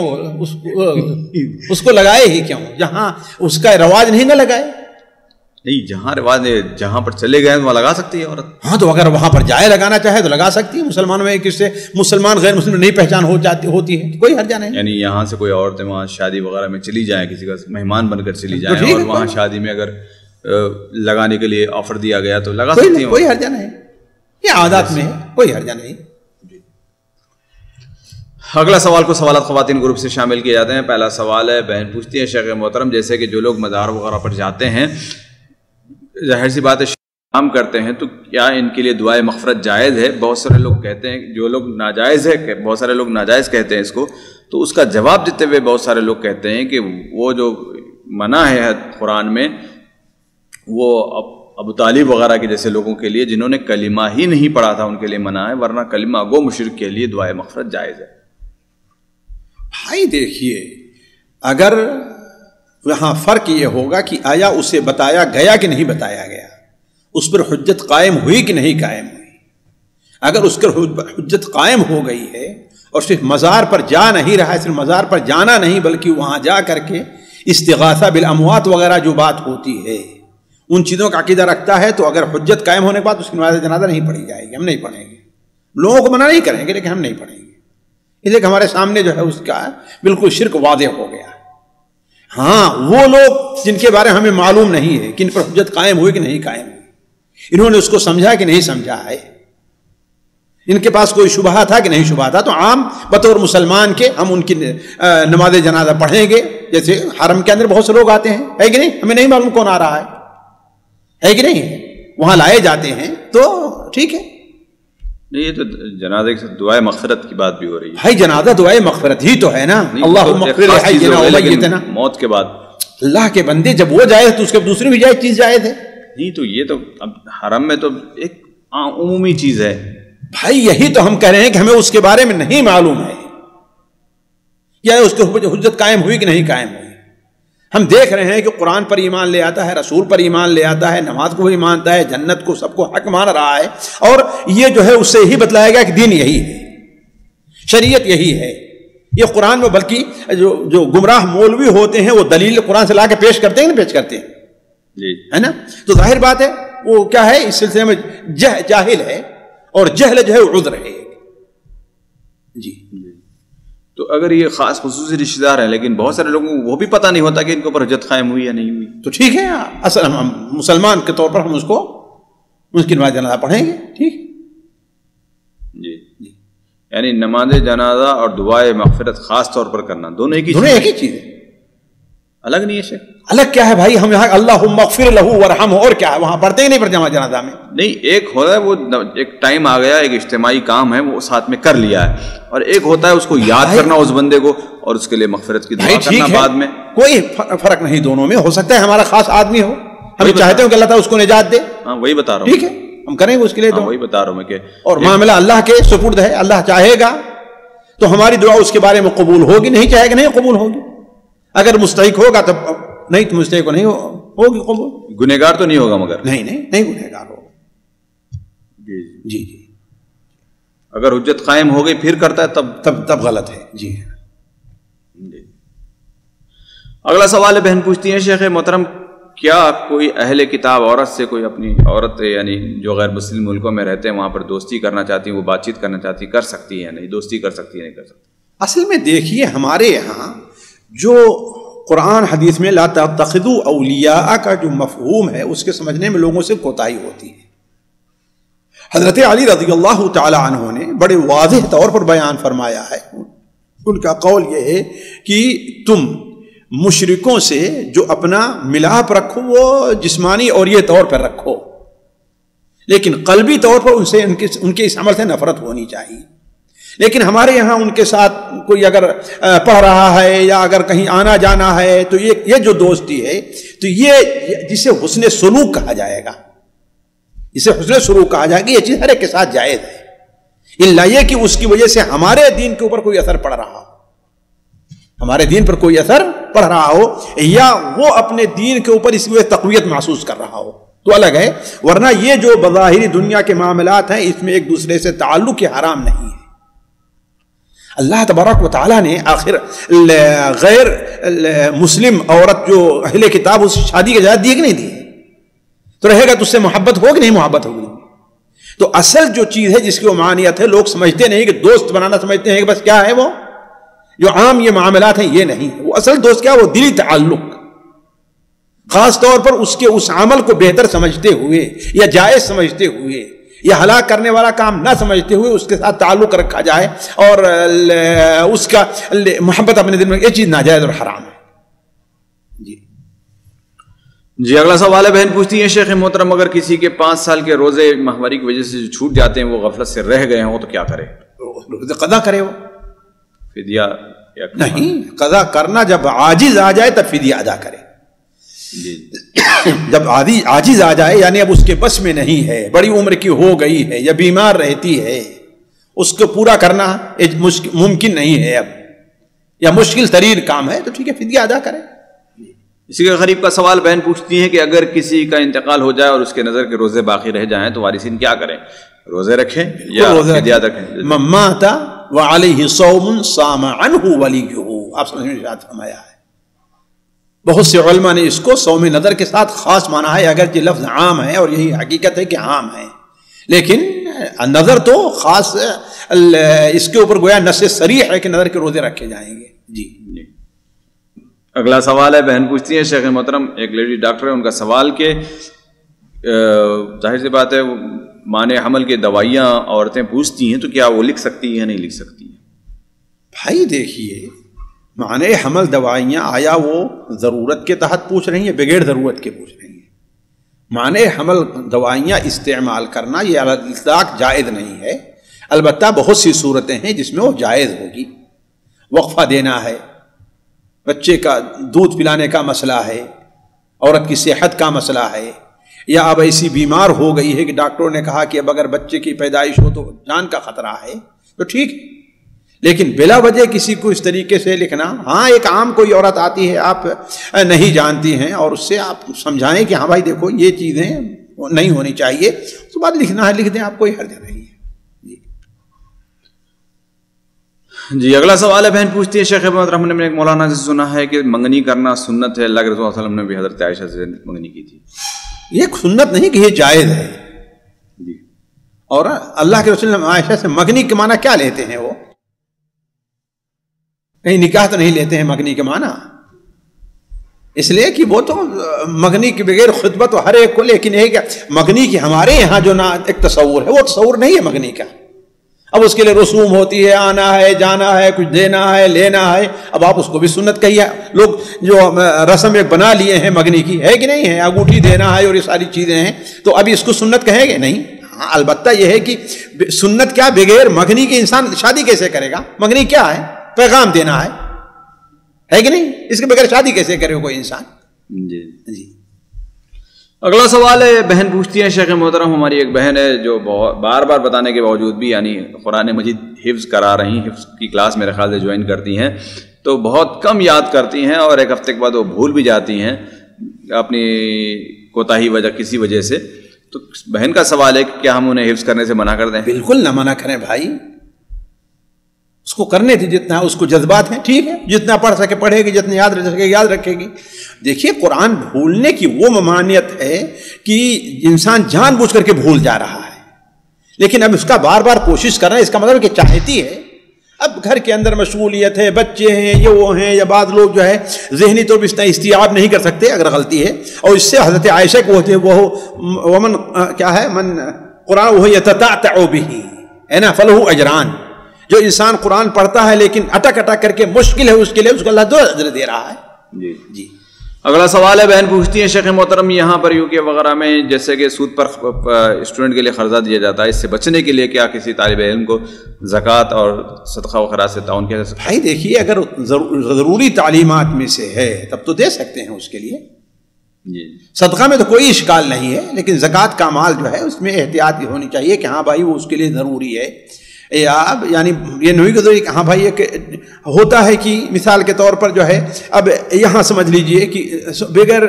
اس کو لگائے ہی کیوں جہاں اس کا رواج نہیں نہ لگائے. نہیں جہاں رواج جہاں پر چلے گئے وہاں لگا سکتی ہے عورت. ہاں تو اگر وہاں پر جائے لگانا چاہے تو لگا سکتی ہے. مسلمانوں میں کس سے مسلمان غیر مسلم نہیں پہچان ہوتی ہے تو کوئی حرجہ نہیں. یعنی یہاں سے کوئی عورتیں وہاں شادی وغیرہ میں چلی جائیں، کسی کا مہمان بن کر چلی جائیں اور وہاں شادی میں اگر لگانے کے لیے آفر دیا گیا تو لگا سکتی ہیں. کوئی حرجہ نہیں، یہ عادات میں ہے، کوئی حرجہ نہیں. اگلا سوال کو سوالات خواتین گروپ سے شامل کیے جاتے ہیں. پہلا سوال ہے، بہن پوچھتی ہے شیخ محترم جیسے کہ جو لوگ مزار وغیرہ پر جاتے ہیں، ظاہر سی بات ہے کام کرتے ہیں، تو کیا ان کے لیے دعائے مغفرت جائز ہے؟ بہت سارے لوگ کہتے ہیں جو لوگ ناجائز ہے، بہت سارے لوگ ناجائز کہتے ہیں اس کو. تو اس کا جواب دیتے ہوئے بہت سارے لوگ کہتے ہیں کہ وہ جو منع ہے قرآن میں وہ ابو طالب وغیرہ کے جیسے لوگوں کے لیے جنہوں نے کلمہ ہی نہیں پڑھا تھا ان کے لیے منع ہے، ورنہ کلمہ گو مشرک کے لیے دعائے مغفرت جائز ہے. بھائی دیکھیے اگر وہاں فرق یہ ہوگا کہ آیا اسے بتایا گیا کہ نہیں بتایا گیا، اس پر حجت قائم ہوئی کہ نہیں قائم ہوئی. اگر اس پر حجت قائم ہو گئی ہے اور صرف مزار پر جا نہیں رہا ہے، صرف مزار پر جانا نہیں بلکہ وہاں جا کر کے استغاثہ بالاموات وغیرہ جو بات ہوتی ہے ان چیزوں کا عقیدہ رکھتا ہے، تو اگر حجت قائم ہونے کے بعد اس کی نماز جنازہ نہیں پڑھی جائے گی. ہم نہیں پڑھیں گے، لوگوں کو منع نہیں کریں گے لیکن ہم نہیں پڑھیں گے، اس لیے کہ ہمارے سامنے جو ہے اس کا بالکل شرک واضح ہو گیا. ہاں وہ لوگ جن کے بارے میں ہمیں معلوم نہیں ہے کہ ان پر حجت قائم ہوئی کہ نہیں قائم ہوئی، انہوں نے اس کو سمجھا کہ نہیں سمجھا ہے، ان کے پاس کوئی شبہ تھا کہ نہیں شبہ تھا، تو عام بطور مسلمان کے ہم ان کی نماز جنازہ پڑھیں گے. جیسے حرم کے اندر بہت سے لوگ آتے ہیں، ہے کہ نہیں؟ ہمیں نہیں معلوم کون آ رہا ہے کہ نہیں؟ وہاں لائے جاتے ہیں تو ٹھیک ہے. نہیں یہ تو جنازے سے دعائے مغفرت کی بات بھی ہو رہی ہے. بھائی جنازہ دعائے مغفرت ہی تو ہے نا. اللہم اغفر لحینا ومیتنا، موت کے بعد اللہ کے بندے جب وہ جائز تو اس کے دوسری بھی جائز چیز جائز ہے. نہیں تو یہ تو اب حرم میں تو ایک عمومی چیز ہے. بھائی یہی تو ہم کہہ رہے ہیں کہ ہمیں اس کے بارے میں نہیں معلوم ہے یا اس کے حجت قائم ہوئی کہ نہیں قائم ہوئی. ہم دیکھ رہے ہیں کہ قرآن پر ایمان لے آتا ہے، رسول پر ایمان لے آتا ہے، نماز کو بھی مانتا ہے، جنت کو سب کو حق مان رہا ہے، اور یہ جو ہے اس سے یہی بتلایا گیا کہ دین یہی ہے، شریعت یہی ہے. یہ قرآن میں بلکہ جو گمراہ مولوی ہوتے ہیں وہ دلیل قرآن سے لا کے پیش کرتے ہیں نا، پیش کرتے ہیں جی ہے نا. تو ظاہر بات ہے وہ کیا ہے اس سلسلے میں جاہل ہے، اور جہل جو ہے وہ عذر ہے. جی تو اگر یہ خاص خصوصی رشتہ دار ہیں لیکن بہت سارے لوگوں کو وہ بھی پتہ نہیں ہوتا کہ ان کے اوپر حجت قائم ہوئی یا نہیں ہوئی، تو ٹھیک ہے، اصل ہم مسلمان کے طور پر ہم اس کی نماز جنازہ پڑھیں گے. ٹھیک جی. یعنی نماز جنازہ اور دعائے مغفرت خاص طور پر کرنا دونوں ایک ہی چیز ہے، الگ نہیں ہے. شیخ الگ کیا ہے بھائی؟ ہم یہاں اللہم اغفر لہ ورحمہ اور کیا ہے وہاں پڑھتے ہی نہیں پڑھتے نماز جنازہ میں. نہیں ایک ہوتا ہے وہ ایک ٹائم آ گیا، ایک اجتماعی کام ہے وہ ساتھ میں کر لیا ہے، اور ایک ہوتا ہے اس کو یاد کرنا اس بندے کو اور اس کے لیے مغفرت کی دعا کرنا بعد میں. کوئی فرق نہیں دونوں میں. ہو سکتا ہے ہمارا خاص آدمی ہو، ہم چاہتے ہو کہ اللہ تعالیٰ اس کو نجات دے. ہاں وہی بتا رہا ہوں. ٹھیک ہے ہم کریں گے اس کے لیے. وہی بتا رہا ہوں میں کہ اور معاملہ اللہ کے سپرد ہے، اللہ چاہے گا تو ہماری دعا اس کے بارے میں قبول ہوگی، نہیں چاہے گا نہیں قبول ہوگی. اگر مستحق ہوگا تب نہیں، تو مستحق کو نہیں ہوگی قبول. گنہگار تو نہیں ہوگا مگر نہیں گنہگار ہوگا. جی اگر حجت قائم ہو گئی پھر کرتا ہے تب غلط ہے. جی اگلا سوال ہے، بہن پوچھتی ہیں شیخ محترم کیا کوئی اہل کتاب عورت سے کوئی اپنی عورت یعنی جو غیر مسلم ملکوں میں رہتے ہیں وہاں پر دوستی کرنا چاہتی ہیں، وہ بات چیت کرنا چاہتی کر سکتی ہے نہیں؟ دوستی کر سکتی ہے نہیں کر سکتی؟ اصل میں دیکھیے ہمارے یہاں جو قرآن حدیث میں لا تتخذوا اولیاء کا جو مفہوم ہے اس کے سمجھنے میں لوگوں سے کوتاہی ہوتی ہے. حضرت علی رضی اللہ تعالی عنہ نے بڑے واضح طور پر بیان فرمایا ہے، ان کا قول یہ ہے کہ تم مشرکوں سے جو اپنا ملاپ رکھو وہ جسمانی اور یہ طور پر رکھو، لیکن قلبی طور پر ان کے اس عمل سے نفرت ہونی چاہیے. لیکن ہمارے یہاں ان کے ساتھ کوئی اگر پڑھ رہا ہے یا اگر کہیں آنا جانا ہے تو یہ جو دوستی ہے تو یہ جسے حسن سلوک کہا جائے گا، اسے حسن سلوک کہا جائے گا. یہ چیز ہر ایک کے ساتھ جائز ہے، الا یہ کہ اس کی وجہ سے ہمارے دین کے اوپر کوئی اثر پڑ رہا ہو، ہمارے دین پر کوئی اثر پڑ رہا ہو، یا وہ اپنے دین کے اوپر اس وجہ تقویت محسوس کر رہا ہو تو الگ ہے. ورنہ یہ جو بظاہری دنیا کے معاملات ہیں اس میں ایک دوسرے سے تعلق کے حرام نہیں ہے. اللہ تبارک و تعالیٰ نے آخر غیر مسلم عورت جو اہل کتاب اس شادی کی اجازت دی کہ نہیں دی؟ تو رہے گا تو اس سے محبت ہوگی نہیں؟ محبت ہوگی. تو اصل جو چیز ہے جس کی وہ معنیت ہے، لوگ سمجھتے نہیں کہ دوست بنانا سمجھتے ہیں کہ بس کیا ہے وہ جو عام یہ معاملات ہیں، یہ نہیں. وہ اصل دوست کیا؟ وہ دلی تعلق، خاص طور پر اس کے اس عمل کو بہتر سمجھتے ہوئے یا جائز سمجھتے ہوئے یا ہلاک کرنے والا کام نہ سمجھتے ہوئے اس کے ساتھ تعلق رکھا جائے اور اس کا محبت اپنے دل میں، یہ چیز ناجائز اور حرام ہے. جی اگلا سوال ہے، بہن پوچھتی ہیں شیخ محترم اگر کسی کے 5 سال کے روزے ماہواری کی وجہ سے جو چھوٹ جاتے ہیں وہ غفلت سے رہ گئے ہوں تو کیا کرے؟ قضا کرے. وہ فدیہ نہیں، قضا کرنا جب عاجز آ جائے تب فدیہ ادا کرے. جب عاجز آ جائے یعنی اب اس کے بس میں نہیں ہے، بڑی عمر کی ہو گئی ہے یا بیمار رہتی ہے، اس کو پورا کرنا ممکن نہیں ہے اب یا مشکل ترین کام ہے تو ٹھیک ہے فدیہ ادا کرے. اسی کے قریب کا سوال بہن پوچھتی ہیں کہ اگر کسی کا انتقال ہو جائے اور اس کے نظر کے روزے باقی رہ جائیں تو وارثین کیا کریں؟ روزے رکھیں یا فدیہ رکھیں؟ مات وعلیہ صوم صام عنہ ولیہ، آپ سمجھ میں ارشاد فرمایا ہے. بہت سے علماء نے اس کو صوم نظر کے ساتھ خاص مانا ہے، اگرچہ لفظ عام ہے اور یہی حقیقت ہے کہ عام ہے، لیکن نظر تو خاص اس کے اوپر گویا نص صریح ہے کہ نظر کے روزے رکھے جائیں گے. جی اگلا سوال ہے، بہن پوچھتی ہیں شیخ محترم ایک لیڈی ڈاکٹر ہے، ان کا سوال کہ ظاہر سی بات ہے معنی حمل کے دوائیاں عورتیں پوچھتی ہیں تو کیا وہ لکھ سکتی ہیں یا نہیں لکھ سکتی ہیں؟ بھائی دیکھیے، معنی حمل دوائیاں آیا وہ ضرورت کے تحت پوچھ رہی ہیں بغیر ضرورت کے پوچھ رہی ہیں؟ معنی حمل دوائیاں استعمال کرنا یہ اطلاق جائز نہیں ہے، البتہ بہت سی صورتیں ہیں جس میں وہ جائز ہوگی. وقفہ دینا ہے، بچے کا دودھ پلانے کا مسئلہ ہے، عورت کی صحت کا مسئلہ ہے، یا اب ایسی بیمار ہو گئی ہے کہ ڈاکٹروں نے کہا کہ اب اگر بچے کی پیدائش ہو تو جان کا خطرہ ہے تو ٹھیک ہے. لیکن بلا وجہ کسی کو اس طریقے سے لکھنا، ہاں ایک عام کوئی عورت آتی ہے آپ نہیں جانتی ہیں اور اس سے آپ سمجھائیں کہ ہاں بھائی دیکھو یہ چیزیں نہیں ہونی چاہیے، اس کے بعد لکھنا ہے لکھ دیں، آپ کوئی حرج نہیں ہے. جی اگلا سوال ہے، بہن پوچھتی ہے شیخ محترم نے ایک مولانا سے سنا ہے کہ منگنی کرنا سنت ہے، اللہ کے رسول صلی اللہ علیہ وسلم نے بھی حضرت عائشہ سے منگنی کی تھی. یہ سنت نہیں کہ یہ جائز ہے. جی اور اللہ کے رسول عائشہ سے منگنی کے معنی کیا لیتے ہیں؟ وہ کہیں نکاح تو نہیں لیتے ہیں منگنی کے معنی، اس لیے کہ وہ تو منگنی کے بغیر خطبہ تو ہر ایک کو، لیکن یہ کہ منگنی کی ہمارے یہاں جو ایک تصور ہے وہ تصور نہیں ہے منگنی کا. اب اس کے لیے رسوم ہوتی ہے، آنا ہے جانا ہے، کچھ دینا ہے لینا ہے، اب آپ اس کو بھی سنت کہیے. لوگ جو رسم ایک بنا لیے ہیں منگنی کی ہے کہ نہیں ہے، انگوٹھی دینا ہے اور یہ ساری چیزیں ہیں، تو ابھی اس کو سنت کہیں گے نہیں. ہاں البتہ یہ ہے کہ سنت کیا، بغیر منگنی کے انسان شادی کیسے کرے گا؟ منگنی کیا ہے؟ پیغام دینا ہے کہ نہیں؟ اس کے بغیر شادی کیسے کرے کوئی انسان؟ جی اگلا سوال ہے، بہن پوچھتی ہیں شیخ محترم ہماری ایک بہن ہے جو بار بار بتانے کے باوجود بھی یعنی قرآن مجید حفظ کرا رہی ہیں، حفظ کی کلاس میرے خیال سے جوائن کرتی ہیں تو بہت کم یاد کرتی ہیں اور ایک ہفتے کے بعد وہ بھول بھی جاتی ہیں اپنی کوتاہی وجہ کسی وجہ سے. تو بہن کا سوال ہے کہ کیا ہم انہیں حفظ کرنے سے منع کر دیں؟ بالکل نہ منع کریں بھائی، اس کو کرنے تھی جتنا اس کو جذبات ہیں، ٹھیک ہے، جتنا پڑھ سکے پڑھے گی، جتنا یاد رکھ سکے یاد رکھے گی. دیکھیے قرآن بھولنے کی وہ ممانعت ہے کہ انسان جان بوجھ کر کے بھول جا رہا ہے، لیکن اب اس کا بار بار کوشش کرنا اس کا مطلب کہ چاہتی ہے. اب گھر کے اندر مشغولیت ہے، بچے ہیں، یہ وہ ہیں، یا بعض لوگ جو ہے ذہنی طور پر اس طرح استیعاب نہیں کر سکتے اگر غلطی ہے. اور اس سے حضرت عائشہ کو ہوتے وہ ومن کیا ہے من قرآن وہ یتتعتع به ہے نا فلہ اجران، جو انسان قرآن پڑھتا ہے لیکن اٹک اٹک کر کے مشکل ہے اس کے لیے، اس کو اللہ 2 اجر دے رہا ہے. جی جی اگلا سوال ہے، بہن پوچھتی ہیں شیخ محترم یہاں پر یو کے وغیرہ میں جیسے کہ سود پر اسٹوڈنٹ کے لیے قرضہ دیا جاتا ہے، اس سے بچنے کے لیے کیا کسی طالب علم کو زکوٰۃ اور صدقہ و خیرات سے تعاون کیا جا سکتا ہے؟ بھائی دیکھیے، اگر ضروری تعلیمات میں سے ہے تب تو دے سکتے ہیں اس کے لیے. جی صدقہ میں تو کوئی اشکال نہیں ہے، لیکن زکوٰۃ کا مال جو ہے اس میں احتیاط بھی ہونی چاہیے کہ ہاں بھائی وہ اس کے لیے ضروری ہے. یا یعنی یہ نہیں کہ ہاں بھائی ایک ہوتا ہے کہ مثال کے طور پر جو ہے اب یہاں سمجھ لیجئے کہ بغیر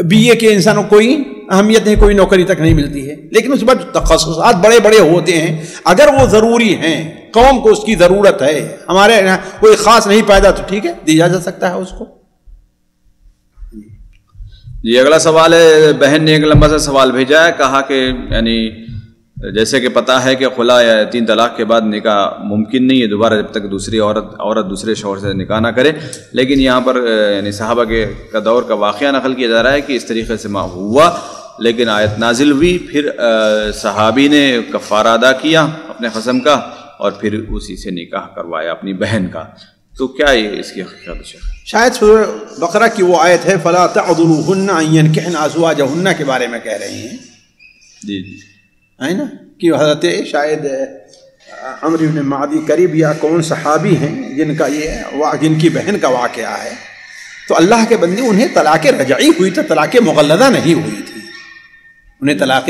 بی اے کے انسانوں کوئی اہمیت نہیں، کوئی نوکری تک نہیں ملتی ہے، لیکن اس پر تخصصات بڑے بڑے ہوتے ہیں، اگر وہ ضروری ہیں، قوم کو اس کی ضرورت ہے، ہمارے یہاں کوئی خاص نہیں پیدا تو ٹھیک ہے دیا جا سکتا ہے اس کو. جی اگلا سوال ہے، بہن نے ایک لمبا سا سوال بھیجا ہے، کہا کہ یعنی جیسے کہ پتہ ہے کہ خلا یا 3 طلاق کے بعد نکاح ممکن نہیں ہے دوبارہ جب تک دوسری عورت دوسرے شوہر سے نکاح نہ کرے، لیکن یہاں پر یعنی صحابہ کا دور کا واقعہ نقل کیا جا رہا ہے کہ اس طریقے سے ہوا، لیکن آیت نازل ہوئی، پھر صحابی نے کفارہ ادا کیا اپنے قسم کا اور پھر اسی سے نکاح کروایا اپنی بہن کا. تو کیا یہ اس کی حقیقت ہے؟ شاید سورہ بقرہ کی وہ آیت ہے فَلَا تَعْضُلُوهُنَّ أَن يَنكِحْنَ أَزْوَاجَهُنَّ کے بارے میں کہہ رہی ہیں. جی ہے نا کہ حضرت شاید عمرو بن معدی قریب یا کون صحابی ہیں جن کی بہن کا واقعہ ہے، تو اللہ کے بندے انہیں طلاق رجعی ہوئی تھی، طلاق مغلظہ نہیں ہوئی تھی، انہیں طلاق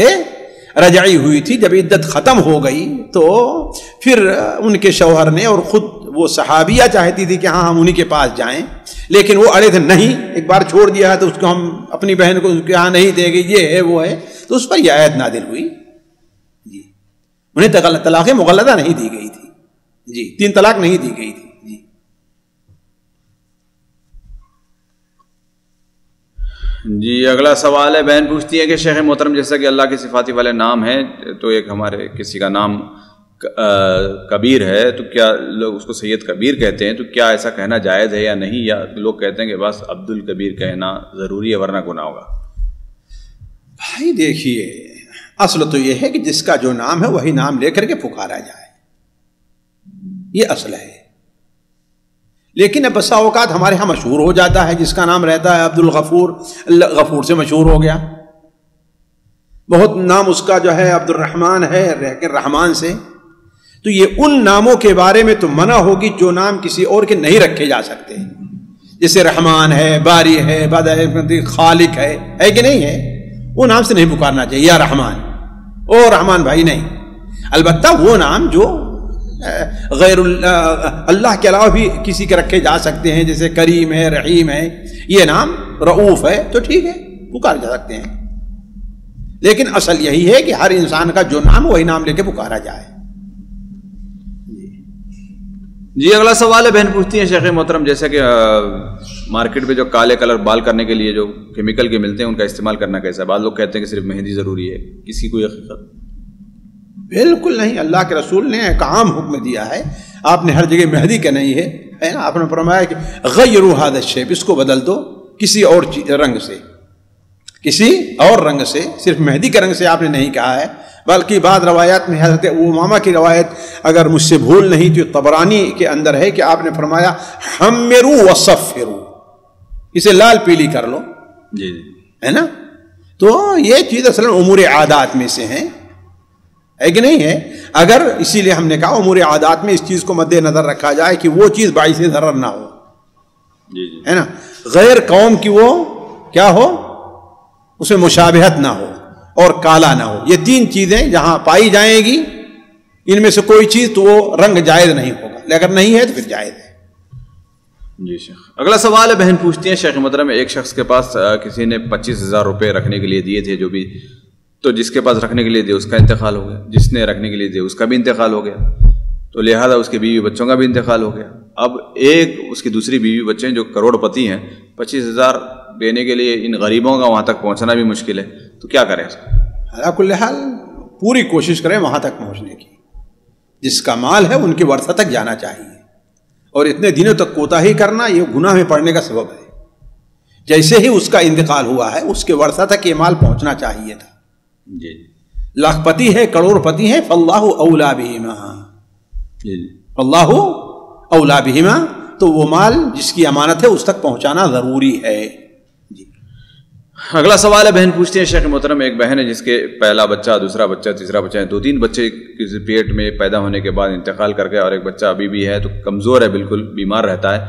رجعی ہوئی تھی. جب عدت ختم ہو گئی تو پھر ان کے شوہر نے، اور خود وہ صحابیہ چاہتی تھی کہ ہاں ہم انہی کے پاس جائیں، لیکن وہ اڑے تھے نہیں، ایک بار چھوڑ دیا ہے تو اس کو ہم اپنی بہن کو اس کے ہاں نہیں دے گی، یہ ہے وہ ہے، تو اس پر یہ آیت نازل ہوئی. جی انہیں طلاق مغلظہ نہیں دی گئی تھی، جی 3 طلاق نہیں دی گئی تھی. جی جی اگلا سوال ہے، بہن پوچھتی ہے کہ شیخ محترم جیسا کہ اللہ کے صفاتی والے نام ہیں، تو ایک ہمارے کسی کا نام کبیر ہے، تو کیا لوگ اس کو سید کبیر کہتے ہیں، تو کیا ایسا کہنا جائز ہے یا نہیں، یا لوگ کہتے ہیں کہ بس عبد الکبیر کہنا ضروری ہے ورنہ گناہ ہوگا؟ بھائی دیکھیے، اصل تو یہ ہے کہ جس کا جو نام ہے وہی نام لے کر کے پکارا جائے، یہ اصل ہے. لیکن اب بسا اوقات ہمارے ہاں مشہور ہو جاتا ہے، جس کا نام رہتا ہے عبد الغفور، غفور سے مشہور ہو گیا، بہت نام اس کا جو ہے عبد الرحمن ہے رحمان سے. تو یہ ان ناموں کے بارے میں تو منع ہوگی جو نام کسی اور کے نہیں رکھے جا سکتے، جیسے رحمان ہے، باری ہے، خالق ہے کہ نہیں ہے، وہ نام سے نہیں پکارنا چاہیے، یا رحمان او رحمان بھائی نہیں. البتہ وہ نام جو غیر اللہ کے علاوہ بھی کسی کے رکھے جا سکتے ہیں، جیسے کریم ہے، رحیم ہے، یہ نام رؤوف ہے، تو ٹھیک ہے پکار جا سکتے ہیں. لیکن اصل یہی ہے کہ ہر انسان کا جو نام وہی نام لے کے پکارا جائے. جی اگلا سوال ہے، بہن پوچھتی ہیں شیخ محترم جیسے کہ مارکیٹ میں جو کالے کلر بال کرنے کے لیے جو کیمیکل کے ملتے ہیں ان کا استعمال کرنا کیسا ہے؟ بعض لوگ کہتے ہیں کہ صرف مہندی ضروری ہے، کسی کو حقیقت؟ بالکل نہیں، اللہ کے رسول نے ایک عام حکم دیا ہے، آپ نے ہر جگہ مہندی کا نہیں ہے نا، آپ نے فرمایا کہ غیروا ھذا الشیب، اس کو بدل دو کسی اور رنگ سے، کسی اور رنگ سے، صرف مہندی کے رنگ سے آپ نے نہیں کہا ہے. بلکہ بعض روایات میں حضرت امامہ کی روایت اگر مجھ سے بھول نہیں تو طبرانی کے اندر ہے کہ آپ نے فرمایا حمروا وصفروا، اسے لال پیلی کر لو. جی ہے نا، تو یہ چیز اصلا امور عادات میں سے ہے کہ نہیں ہے. اگر اسی لیے ہم نے کہا امور عادات میں اس چیز کو مد نظر رکھا جائے کہ وہ چیز باعث ضرر نہ ہو، ہے نا، غیر قوم کی وہ کیا ہو، اس میں مشابہت نہ ہو اور کالا نہ ہو. یہ 3 چیزیں جہاں پائی جائیں گی ان میں سے کوئی چیز تو وہ رنگ جائز نہیں ہوگا، اگر نہیں ہے تو پھر جائز ہے. جی شیخ اگلا سوال ہے، بہن پوچھتی ہیں شیخ محترم ایک شخص کے پاس کسی نے 25,000 روپے رکھنے کے لیے دیے تھے، جو بھی تو جس کے پاس رکھنے کے لیے دے اس کا انتقال ہو گیا، جس نے رکھنے کے لیے دے اس کا بھی انتقال ہو گیا، تو لہٰذا اس کے بیوی بچوں کا بھی انتقال ہو گیا. اب ایک اس کی دوسری بیوی بچے ہیں جو کروڑ پتی ہیں، 25,000 دینے کے لیے ان غریبوں کا وہاں تک پہنچنا بھی مشکل ہے، تو کیا کریں اس کو؟ علی کل حال پوری کوشش کریں وہاں تک پہنچنے کی، جس کا مال ہے ان کے ورثہ تک جانا چاہیے، اور اتنے دنوں تک کوتاہی کرنا یہ گناہ میں پڑنے کا سبب ہے. جیسے ہی اس کا انتقال ہوا ہے اس کے ورثہ تک یہ مال پہنچنا چاہیے تھا. جی لاکھ پتی ہے، کروڑ پتی ہے، فاللہ اولا بہما، اللہ اولا بہما، تو وہ مال جس کی امانت ہے اس تک پہنچانا ضروری ہے. جی. اگلا سوال ہے، بہن پوچھتی ہیں شیخ محترم، ایک بہن ہے جس کے پہلا بچہ، دوسرا بچہ، تیسرا بچہ ہے، 2-3 بچے کسی پیٹ میں پیدا ہونے کے بعد انتقال کر گئے، اور ایک بچہ ابھی بھی ہے تو کمزور ہے، بالکل بیمار رہتا ہے.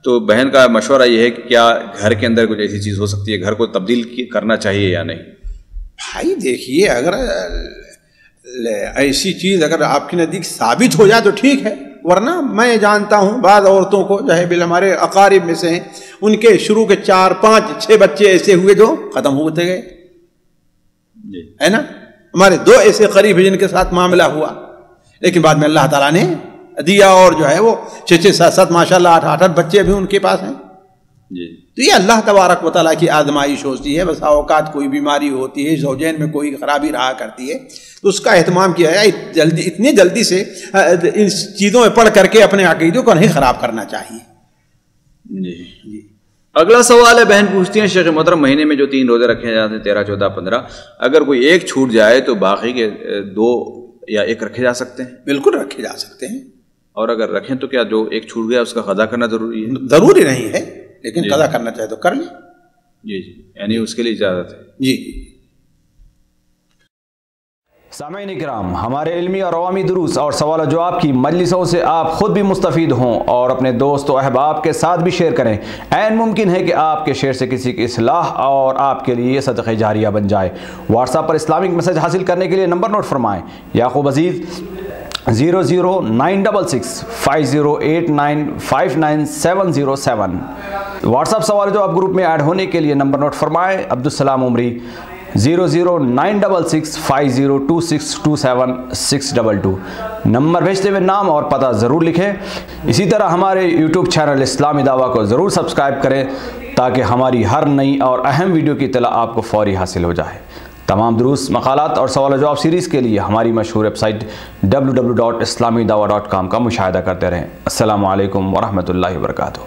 تو بہن کا مشورہ یہ ہے کہ کیا گھر کے اندر کچھ ایسی چیز ہو سکتی ہے، گھر کو تبدیل کرنا چاہیے یا نہیں؟ بھائی دیکھیے، اگر ایسی چیز اگر آپ کے نزدیک ثابت ہو جائے تو ٹھیک ہے، ورنہ میں جانتا ہوں بعض عورتوں کو جو ہے بل ہمارے اقارب میں سے ہیں، ان کے شروع کے 4, 5, 6 بچے ایسے ہوئے جو ختم ہوتے گئے. ہے نا؟ ہمارے 2 ایسے قریب ہیں جن کے ساتھ معاملہ ہوا، لیکن بعد میں اللہ تعالیٰ نے دیا، اور جو ہے وہ 6, 7 ماشاء اللہ 8 بچے بھی ان کے پاس ہیں. تو یہ اللہ تبارک و تعالیٰ کی آزمائش ہوتی ہے. بس اوقات کوئی بیماری ہوتی ہے، زوجین میں کوئی خرابی رہا کرتی ہے، تو اس کا اہتمام کیا جائے. اتنی جلدی سے ان چیزوں میں پڑھ کر کے اپنے عقیدوں کو نہیں خراب کرنا چاہیے. جی. اگلا سوال ہے، بہن پوچھتی ہیں شیخ محترم، مہینے میں جو 3 روزے رکھے جاتے ہیں 13, 14, 15، اگر کوئی ایک چھوٹ جائے تو باقی کے 2 یا 1 رکھے جا سکتے ہیں؟ بالکل رکھے جا سکتے ہیں. اور اگر رکھیں تو کیا جو ایک چھوٹ گیا اس کا قضا کرنا ضروری ہے؟ ضروری نہیں ہے، لیکن قضا کرنا چاہے تو کر لیں. جی، یعنی اس کے لیے اجازت ہے. جی. سامعین کرام، ہمارے علمی اور عوامی دروس اور سوال و جواب کی مجلسوں سے آپ خود بھی مستفید ہوں اور اپنے دوست و احباب کے ساتھ بھی شیئر کریں. عین ممکن ہے کہ آپ کے شیئر سے کسی کی اصلاح اور آپ کے لیے صدقہ جاریہ بن جائے. واٹس ایپ پر اسلامک میسج حاصل کرنے کے لیے نمبر نوٹ فرمائیں: یعقوب عزیز 00966 5089 59707. واٹس ایپ سوال جو آپ گروپ میں ایڈ ہونے کے لیے نمبر نوٹ فرمائیں: عبدالسلام عمری 00966 502627 622. نمبر بھیجتے ہوئے نام اور پتہ ضرور لکھیں. اسی طرح ہمارے یوٹیوب چینل اسلامی دعویٰ کو ضرور سبسکرائب کریں تاکہ ہماری ہر نئی اور اہم ویڈیو کی اطلاع آپ کو فوری حاصل ہو جائے. تمام دروس، مقالات اور سوال و جواب سیریز کے لیے ہماری مشہور ویب سائٹ www.islamidawah.com کا مشاہدہ کرتے رہیں. السلام علیکم ورحمۃ اللہ وبرکاتہ.